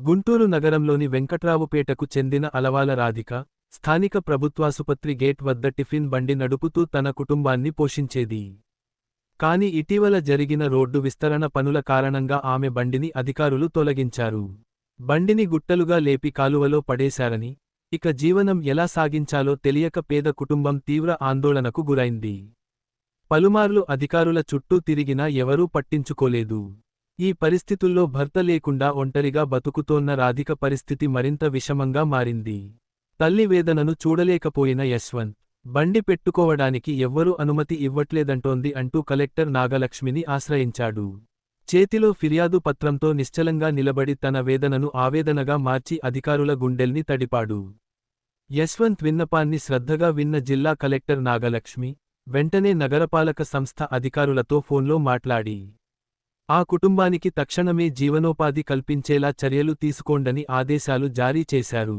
గుంటూరు నగరంలోని వెంకట్రావుపేటకు చెందిన అలవాల రాధిక, స్థానిక ప్రభుత్వాసుపత్రి గేట్ వద్ద టిఫిన్ బండి నడుపుతూ తన కుటుంబాన్ని పోషించేది. కాని ఇటీవల జరిగిన రోడ్డు విస్తరణ పనుల కారణంగా ఆమె బండిని అధికారులు తొలగించారు. బండిని గుట్టలుగా లేపి కాలువలో పడేశారని, ఇక జీవనం ఎలా సాగించాలో తెలియక పేద కుటుంబం తీవ్ర ఆందోళనకు గురైంది. పలుమార్లు అధికారుల చుట్టూ తిరిగినా ఎవరూ పట్టించుకోలేదు. ఈ పరిస్థితుల్లో భర్త లేకుండా ఒంటరిగా బతుకుతోన్న రాధిక పరిస్థితి మరింత విషమంగా మారింది. తల్లి వేదనను చూడలేకపోయిన యశ్వంత్, బండి పెట్టుకోవడానికి ఎవ్వరూ అనుమతి ఇవ్వట్లేదంటోంది అంటూ కలెక్టర్ నాగలక్ష్మిని ఆశ్రయించాడు. చేతిలో ఫిర్యాదు పత్రంతో నిశ్చలంగా నిలబడి తన వేదనను ఆవేదనగా మార్చి అధికారుల గుండెల్ని తడిపాడు. యశ్వంత్ విన్నపాన్ని శ్రద్ధగా విన్న జిల్లా కలెక్టర్ నాగలక్ష్మి, వెంటనే నగరపాలక సంస్థ అధికారులతో ఫోన్లో మాట్లాడి ఆ కుటుంబానికి తక్షణమే జీవనోపాధి కల్పించేలా చర్యలు తీసుకోండని ఆదేశాలు జారీ చేశారు.